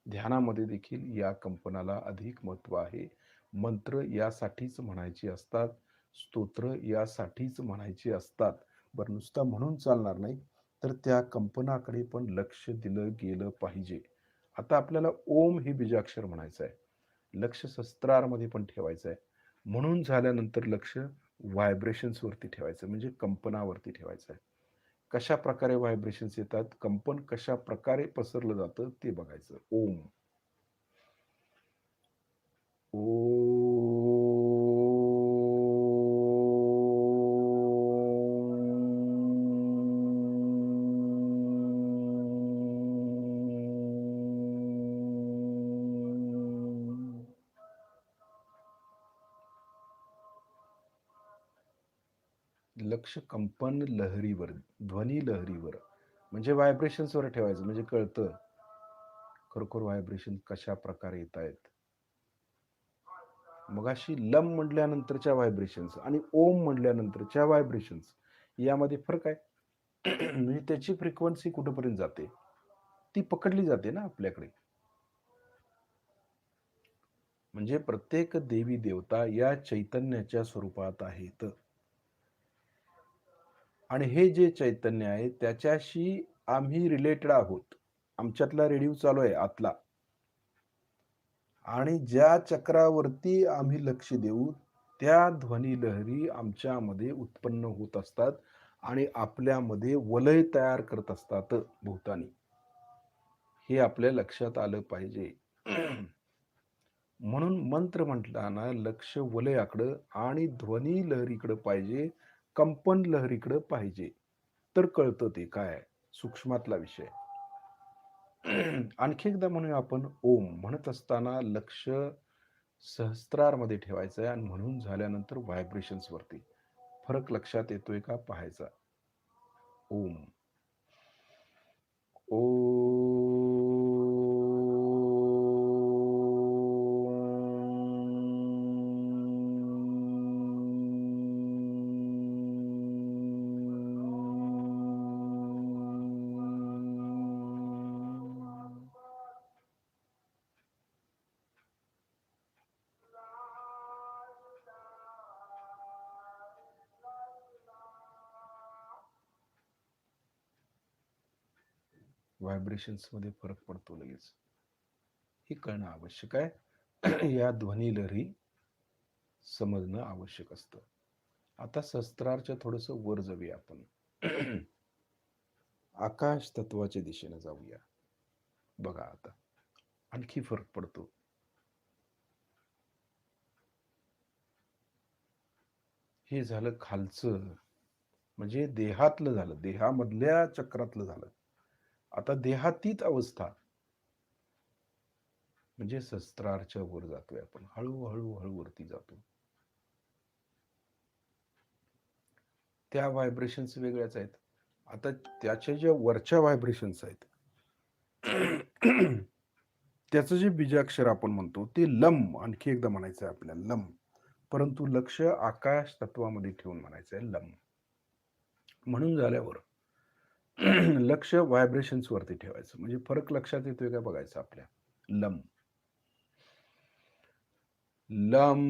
ध्यानामध्ये देखील या कंपनाला अधिक महत्व आहे. मंत्र यासाठीच म्हणायचे असतात, स्तोत्र यासाठीच म्हणायचे असतात. बरं, नुसता म्हणून चालणार नाही, तर त्या कंपनाकडे पण लक्ष दिलं गेलं पाहिजे. आता आपल्याला ओम हे बीजाक्षर म्हणायचं आहे, लक्ष शस्त्रारमध्ये पण ठेवायचं आहे. म्हणून झाल्यानंतर लक्ष व्हायब्रेशन्स वरती ठेवायचं, म्हणजे कंपनावरती ठेवायचं आहे. कशा प्रकारे व्हायब्रेशन्स येतात, कंपन कशा प्रकारे पसरलं जातं ते बघायचं. ओम. लक्ष कंपन लहरीवर, ध्वनी लहरीवर, म्हणजे व्हायब्रेशन्सवर ठेवायचं, म्हणजे कळतं खरोखर व्हायब्रेशन कशा प्रकारे येत आहेत. मगाशी लम म्हटल्यानंतरच्या व्हायब्रेशन्स आणि ओम म्हटल्यानंतरच्या व्हायब्रेशन्स यामध्ये फरक आहे. म्हणजे त्याची फ्रिक्वेन्सी कुठेपर्यंत जाते ती पकडली जाते ना आपल्याकडे. म्हणजे प्रत्येक देवी देवता या चैतन्याच्या स्वरूपात आहेत आणि हे जे चैतन्य आहे त्याच्याशी आम्ही रिलेटेड आहोत. आमच्यातला रेडिओ चालू आहे आतला, आणि ज्या चक्रावरती आम्ही लक्ष देऊ त्या ध्वनी लहरी आमच्यामध्ये उत्पन्न होत असतात आणि आपल्यामध्ये वलय तयार करत असतात भूतानी. हे आपल्या लक्षात आलं पाहिजे. म्हणून मंत्र म्हटताना लक्ष वलयाकडं आणि ध्वनी लहरीकडे पाहिजे, कंपन लहरीकडे पाहिजे, तर कळतं ते काय सूक्ष्मातला विषय. आणखी एकदा म्हणूया आपण. ओम म्हणत असताना लक्ष सहस्त्रारमध्ये ठेवायचं आहे आणि म्हणून झाल्यानंतर व्हायब्रेशन्स वरती फरक लक्षात येतोय का पाहायचा. ओम. ओ. व्हायब्रेशन्स मध्ये फरक पडतो लगेच, हे कळणं आवश्यक आहे. या ध्वनी लहरी समजणं आवश्यक असतं. आता शस्त्रारच्या थोडस वर जाऊया आपण. आकाश तत्वाच्या दिशेने जाऊया. बघा आता आणखी फरक पडतो. हे झालं खालचं, म्हणजे देहातलं झालं, देहामधल्या चक्रातलं झालं. आता देहातीत अवस्था म्हणजे शस्त्रारच्या वर जातोय आपण, हळूहळू हळू वरती जातो. त्या व्हायब्रेशन्स वेगळ्याच आहेत. आता त्याच्या ज्या वरच्या व्हायब्रेशन्स आहेत त्याचं जे बीजाक्षर आपण म्हणतो ते लम, आणखी एकदा म्हणायचं आहे आपल्याला लम, परंतु लक्ष आकाश तत्वामध्ये ठेवून म्हणायचं आहे लम. म्हणून झाल्यावर लक्ष व्हायब्रेशन्स वरती ठेवायचं, म्हणजे फरक लक्षात येतोय का बघायचं आपल्या. Lump lump.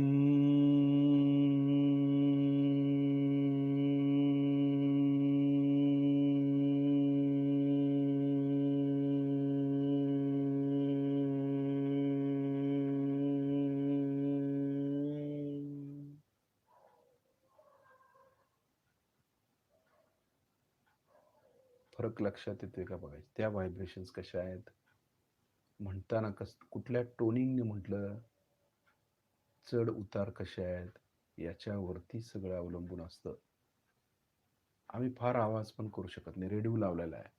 फरक लक्षात येतोय का बघायचं. त्या व्हायब्रेशन्स कशा आहेत म्हणताना, कुठल्या टोनिंगने म्हटलं, चढ उतार कसे आहेत याच्यावरती सगळं अवलंबून असतं. आम्ही फार आवाज पण करू शकत नाही. रेडिओ लावलेला आहे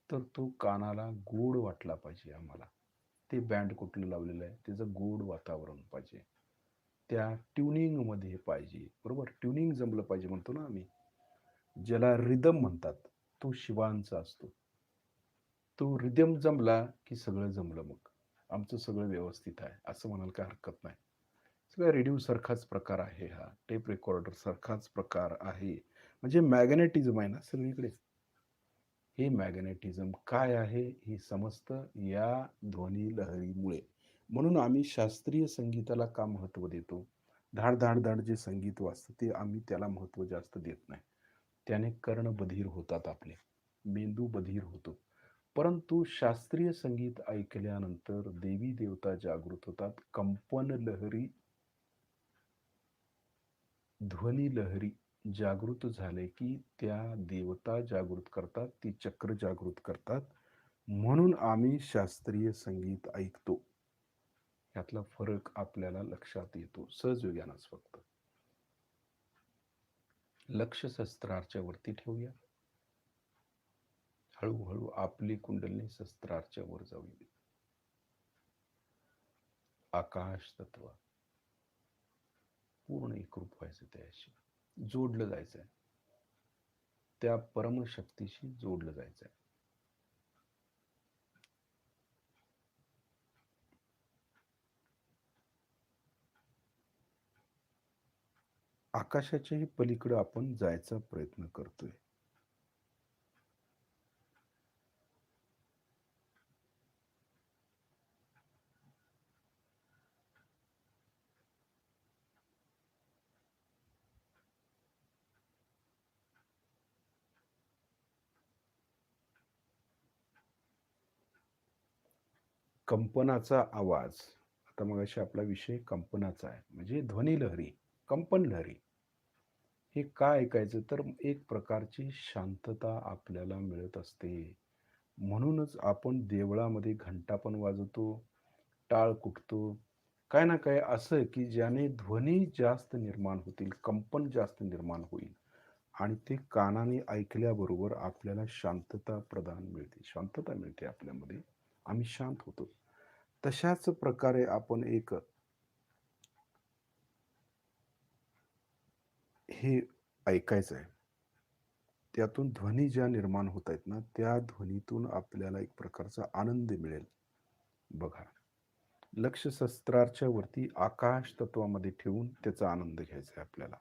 तर तो कानाला गोड वाटला पाहिजे आम्हाला. ते बँड कुठलं लावलेलं आहे त्याचं गोड वातावरण पाहिजे, त्या ट्युनिंगमध्ये पाहिजे. बरोबर, ट्युनिंग जमलं पाहिजे म्हणतो ना आम्ही, ज्याला रिदम म्हणतात, तो शिवांचा असतो. तो रिदम जमला की सगळं जमलं, मग आमचं सगळं व्यवस्थित आहे असं म्हणाल काय हरकत नाही. सगळ्या रेडिओ सारखाच प्रकार आहे, हा टेप रेकॉर्डर सारखाच प्रकार आहे. म्हणजे मॅग्नेटिझम आहे ना सगळीकडे. हे मॅग्नेटिझम काय आहे हे समजतं या ध्वनी लहरीमुळे. म्हणून आम्ही शास्त्रीय संगीताला का महत्त्व देतो. धाड धाड धाड जे संगीत वाजतं ते आम्ही त्याला महत्त्व जास्त देत नाही. त्याने कर्ण बधीर होतात, आपले मेंदू बधीर होतो. परंतु शास्त्रीय संगीत ऐकल्यानंतर देवी देवता जागृत होतात. कंपन लहरी, ध्वनी लहरी जागृत झाले की त्या देवता जागृत करतात, ती चक्र जागृत करतात. म्हणून आम्ही शास्त्रीय संगीत ऐकतो. यातला फरक आपल्याला लक्षात येतो सहजविज्ञानाच फक्त. लक्ष शस्त्राच्या वरती ठेवूया. हळूहळू आपली कुंडलिनी शस्त्राच्या वर जाऊया. आकाश तत्व पूर्ण एकरूप व्हायचं, त्याशी जोडलं जायचंय, त्या परमशक्तीशी जोडलं जायचंय. आकाशाच्याही पलीकडे आपण जायचा प्रयत्न करतोय. कंपनाचा आवाज, आता मग अशी आपला विषय कंपनाचा आहे, म्हणजे ध्वनी लहरी, कंपन लहरी. हे का ऐकायचं तर एक प्रकारची शांतता आपल्याला मिळत असते. म्हणूनच आपण देवळामध्ये घंटा पण वाजवतो, टाळ कुटतो, काय ना काय असं की ज्याने ध्वनी जास्त निर्माण होतील, कंपन जास्त निर्माण होईल, आणि ते कानाने ऐकल्याबरोबर आपल्याला शांतता प्रदान मिळते, शांतता मिळते आपल्यामध्ये, आम्ही शांत होतो. तशाच प्रकारे आपण एक हे ऐकायचं आहे. त्यातून ध्वनी ज्या निर्माण होत आहेत ना, त्या ध्वनीतून आपल्याला एक प्रकारचा आनंद मिळेल. बघा, लक्ष शस्त्राच्या वरती आकाश तत्वामध्ये ठेवून त्याचा आनंद घ्यायचा आहे आपल्याला.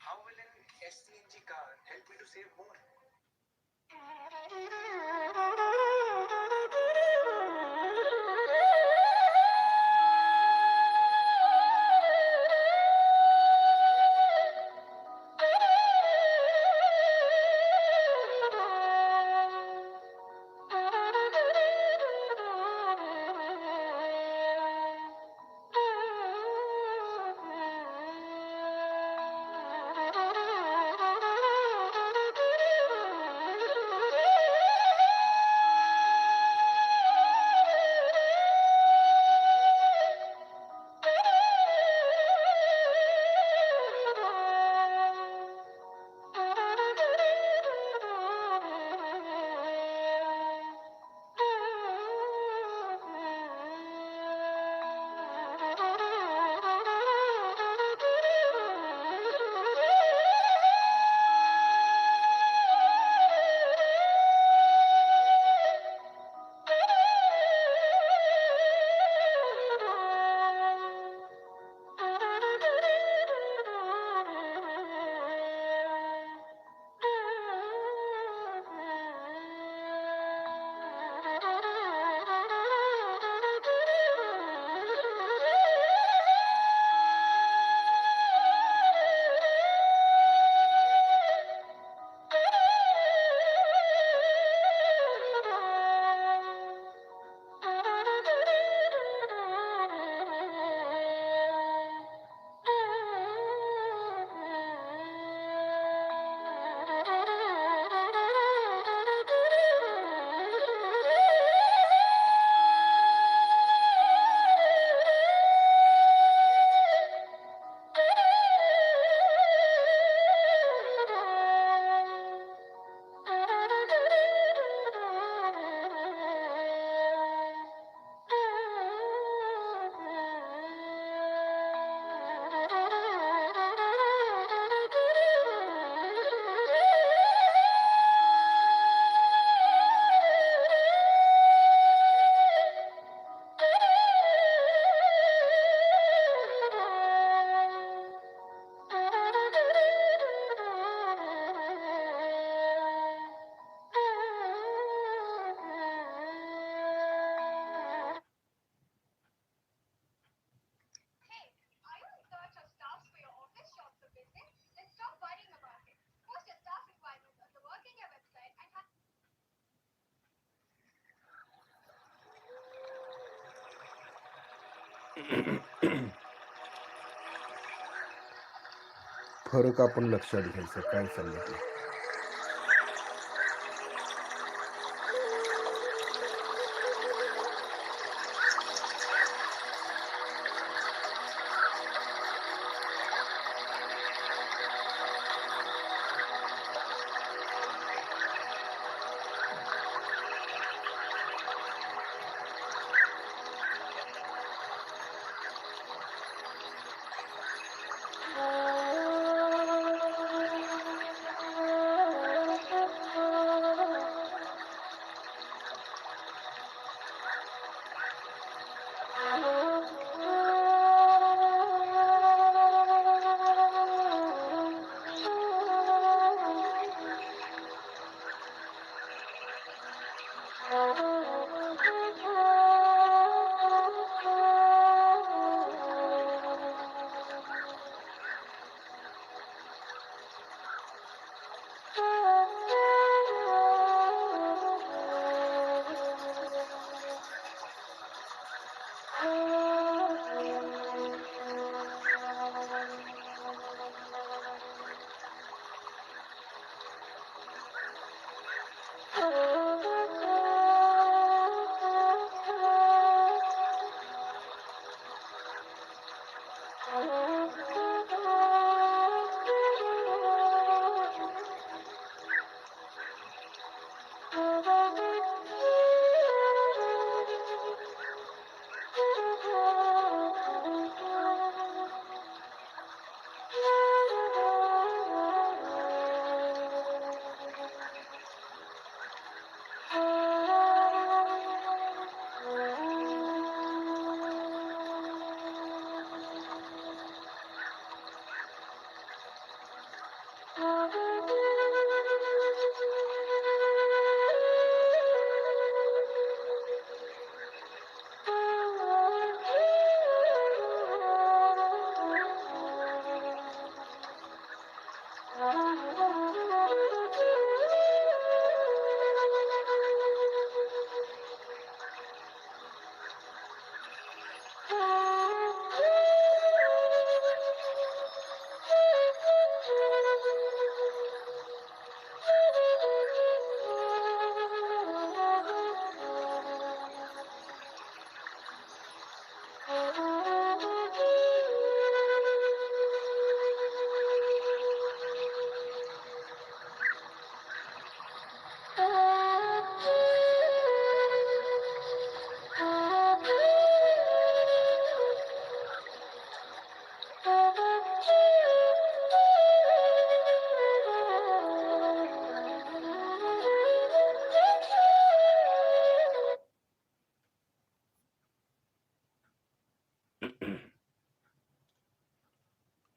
How will an SCNG car help me to save more? Hey, are you in search of staffs for your office, shops, or business? Then stop worrying about it. Post your staff requirements on the Work India website and have फरक आपण लक्षात घ्यायचा काय सांगितलं.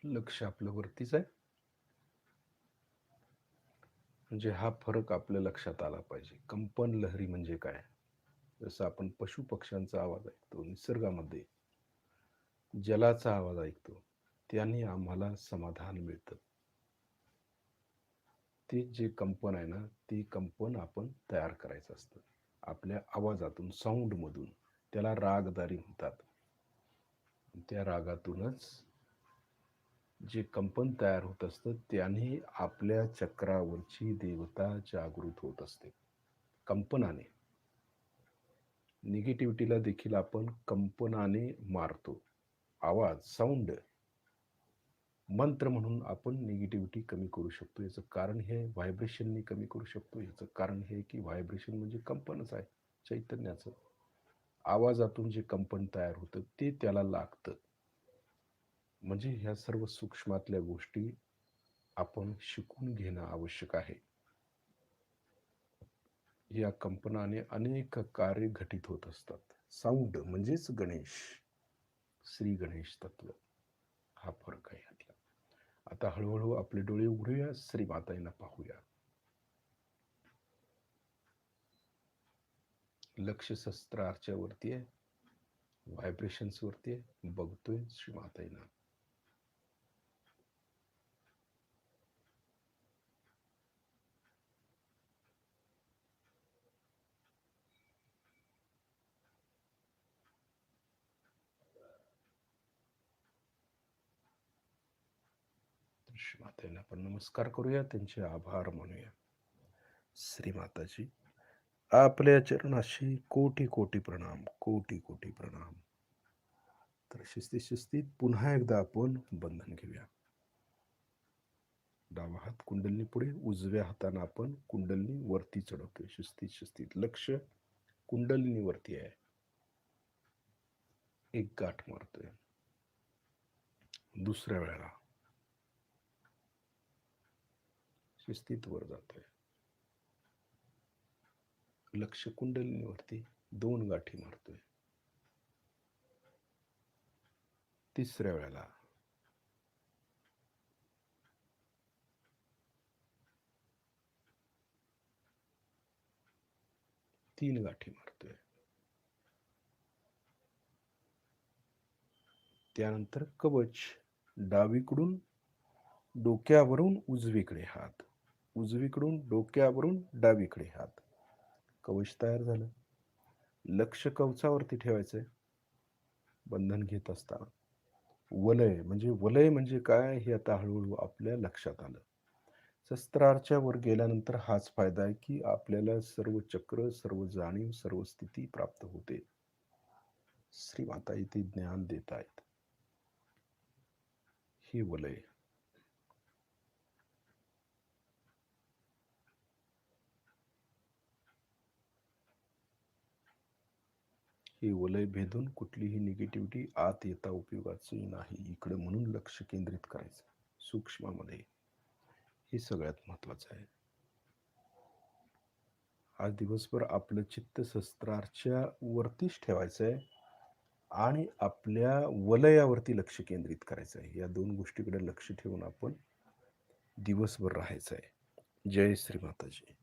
लक्ष आपलं वरतीच आहे. म्हणजे हा फरक आपल्या लक्षात आला पाहिजे. कंपन लहरी म्हणजे काय? जसं आपण पशु पक्ष्यांचा आवाज ऐकतो, निसर्गामध्ये जलाचा आवाज ऐकतो, त्याने आम्हाला समाधान मिळतं. ते जे कंपन आहे ना, ते कंपन आपण तयार करायचं असतं आपल्या आवाजातून, साऊंडमधून. त्याला रागदारी म्हणतात. त्या रागातूनच जे कंपन तयार होत असतं, त्याने आपल्या चक्रावरची देवता जागृत होत असते कंपनाने. निगेटिव्हिटीला देखील आपण कंपनाने मारतो. आवाज, साऊंड, मंत्र म्हणून आपण निगेटिव्हिटी कमी करू शकतो. याचं कारण हे व्हायब्रेशनने कमी करू शकतो. याचं कारण हे की व्हायब्रेशन म्हणजे कंपनच आहे चैतन्याचं. आवाजातून जे कंपन तयार होतं ते त्याला लागतं. म्हणजे ह्या सर्व सूक्ष्मातल्या गोष्टी आपण शिकून घेणं आवश्यक आहे. या कंपनाने अनेक कार्य घटित होत असतात. साऊंड म्हणजेच गणेश, श्री गणेश तत्व, हा फरक आहे यातला. आता हळूहळू आपले डोळे उघडूया, श्री माताईंना पाहूया. लक्ष शस्त्राच्या वरती आहे, व्हायब्रेशन्स वरती आहे. बघतोय श्री माताईंना. श्री माताईंना आपण नमस्कार करूया, त्यांचे आभार मानूया. श्री माताजी, आपल्या चरणाशी कोटी कोटी प्रणाम, कोटी कोटी प्रणाम. तर शिस्तीत पुन्हा एकदा आपण बंधन घेऊया. डावा हात कुंडलनी पुढे, उजव्या हाताने आपण कुंडलनी वरती चढवतोय. शिस्तीत लक्ष कुंडलिनी वरती आहे. एक गाठ मारतोय. दुसऱ्या वेळेला शिस्तीत वर जातोय. लक्ष कुंडलिनीवरती 2 गाठी मारतोय. तिसऱ्या वेळेला तीन गाठी मारतोय. त्यानंतर कवच, डावीकडून डोक्यावरून उजवीकडे हात, उजवीकडून डोक्यावरून डावीकडे हात. कवच तयार झालं. लक्ष कवचावरती ठेवायचंय. बंधन घेत असताना. वलय म्हणजे काय हे आता हळूहळू आपल्या लक्षात आलं. शस्त्राच्या वर गेल्यानंतर हाच फायदा आहे की आपल्याला सर्व चक्र, सर्व जाणीव, सर्व स्थिती प्राप्त होते. श्रीमाता इथे ज्ञान देत आहेत. हे वलय. हे वलय भेदून कुठलीही निगेटिव्हिटी आत येता उपयोगाची नाही. इकडे म्हणून लक्ष केंद्रित करायचं सूक्ष्मामध्ये. हे सगळ्यात महत्वाचं आहे. आज दिवसभर आपलं चित्त शस्त्राच्या वरतीच ठेवायचं आहे आणि आपल्या वलयावरती लक्ष केंद्रित करायचं आहे. या दोन गोष्टीकडे लक्ष ठेवून आपण दिवसभर राहायचं आहे. जय श्री माताजी.